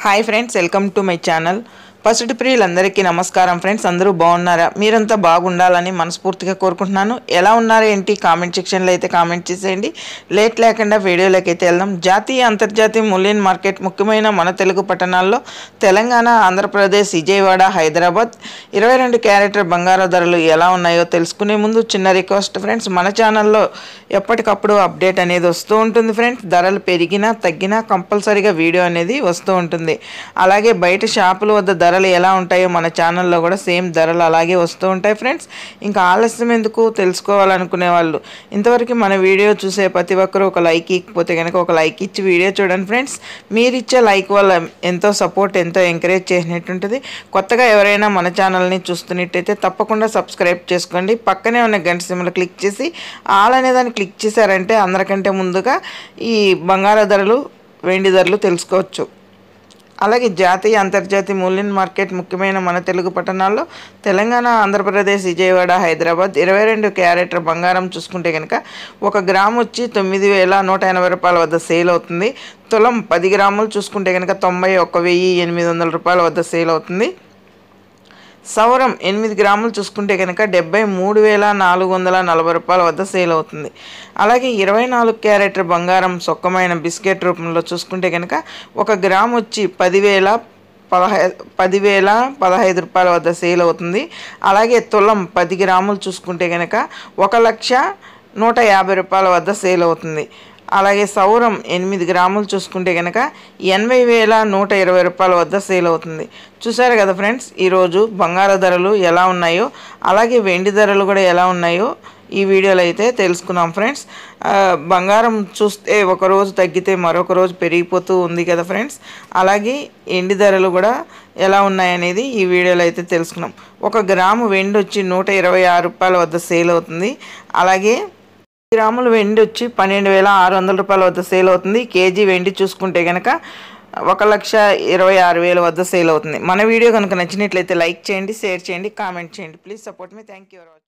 Hi friends, welcome to my channel. పసుటి ప్రియులందరికీ నమస్కారం ఫ్రెండ్స్. అందరూ బాగున్నారా? మీరంతా బాగుండాలని మనస్ఫూర్తిగా కోరుకుంటున్నాను. ఎలా ఉన్నారా ఏంటి కామెంట్ సెక్షన్లో అయితే కామెంట్ చేసేయండి. లేట్ లేకుండా వీడియోలోకి అయితే వెళ్దాం. జాతీయ అంతర్జాతీయ మూల్యం మార్కెట్ ముఖ్యమైన మన తెలుగు పట్టణాల్లో తెలంగాణ, ఆంధ్రప్రదేశ్, విజయవాడ, హైదరాబాద్ 22 క్యారెట్ బంగారు ధరలు ఎలా ఉన్నాయో తెలుసుకునే ముందు చిన్న రిక్వెస్ట్ ఫ్రెండ్స్, మన ఛానల్లో ఎప్పటికప్పుడు అప్డేట్ అనేది వస్తూ ఉంటుంది ఫ్రెండ్స్. ధరలు పెరిగినా తగ్గినా కంపల్సరీగా వీడియో అనేది వస్తూ ఉంటుంది. అలాగే బయట షాపుల వద్ద ధరలు ఎలా ఉంటాయో మన ఛానల్లో కూడా సేమ్ ధరలు అలాగే వస్తూ ఉంటాయి ఫ్రెండ్స్. ఇంకా ఆలస్యం ఎందుకు, తెలుసుకోవాలనుకునే వాళ్ళు ఇంతవరకు మన వీడియో చూసే ప్రతి ఒక్కరూ ఒక లైక్ ఇకపోతే కనుక ఒక లైక్ ఇచ్చి వీడియో చూడండి ఫ్రెండ్స్. మీరు ఇచ్చే లైక్ వల్ల ఎంతో సపోర్ట్, ఎంతో ఎంకరేజ్ చేసినట్టుంటుంది. కొత్తగా ఎవరైనా మన ఛానల్ని చూస్తున్నట్టయితే తప్పకుండా సబ్స్క్రైబ్ చేసుకోండి. పక్కనే ఉన్న గంట సింబల్ క్లిక్ చేసి ఆల్ అనే దాన్ని క్లిక్ చేశారంటే అందరికంటే ముందుగా ఈ బంగారు ధరలు, వెండి ధరలు తెలుసుకోవచ్చు. అలాగే జాతీయ అంతర్జాతీయ మూల్యం మార్కెట్ ముఖ్యమైన మన తెలుగు పట్టణాల్లో తెలంగాణ, ఆంధ్రప్రదేశ్, విజయవాడ, హైదరాబాద్ 22 క్యారెట్ బంగారం చూసుకుంటే కనుక 1 గ్రాము వచ్చి 9,180 రూపాయల వద్ద సేల్ అవుతుంది. తులం 10 గ్రాములు చూసుకుంటే కనుక 91,800 రూపాయల వద్ద సేల్ అవుతుంది. సౌరం 8 గ్రాములు చూసుకుంటే కనుక 73,440 రూపాయల వద్ద సేల్ అవుతుంది. అలాగే 24 క్యారెట్ బంగారం సొక్కమైన బిస్కెట్ రూపంలో చూసుకుంటే కనుక 1 గ్రాము వచ్చి 10,015 రూపాయల వద్ద సేల్ అవుతుంది. అలాగే తులం 10 గ్రాములు చూసుకుంటే కనుక 1,150 రూపాయల వద్ద సేల్ అవుతుంది. అలాగే సౌరం 8 గ్రాములు చూసుకుంటే కనుక 80,120 రూపాయల వద్ద సేల్ అవుతుంది. చూసారు కదా ఫ్రెండ్స్, ఈరోజు బంగారు ధరలు ఎలా ఉన్నాయో అలాగే వెండి ధరలు కూడా ఎలా ఉన్నాయో ఈ వీడియోలో అయితే తెలుసుకున్నాం ఫ్రెండ్స్. బంగారం చూస్తే ఒకరోజు తగ్గితే మరొక రోజు పెరిగిపోతూ ఉంది కదా ఫ్రెండ్స్. అలాగే వెండి ధరలు కూడా ఎలా ఉన్నాయనేది ఈ వీడియోలో అయితే తెలుసుకున్నాం. 1 గ్రాము వెండి వచ్చి 126 రూపాయల వద్ద సేల్ అవుతుంది. అలాగే గ్రాముల వెండి వచ్చి 12,600 రూపాయల వద్ద సేల్ అవుతుంది. కేజీ వెండి చూసుకుంటే కనుక 1,26,000 వద్ద సేల్ అవుతుంది. మన వీడియో కనుక నచ్చినట్లయితే లైక్ చేయండి, షేర్ చేయండి, కామెంట్ చేయండి. Please support me. Thank you.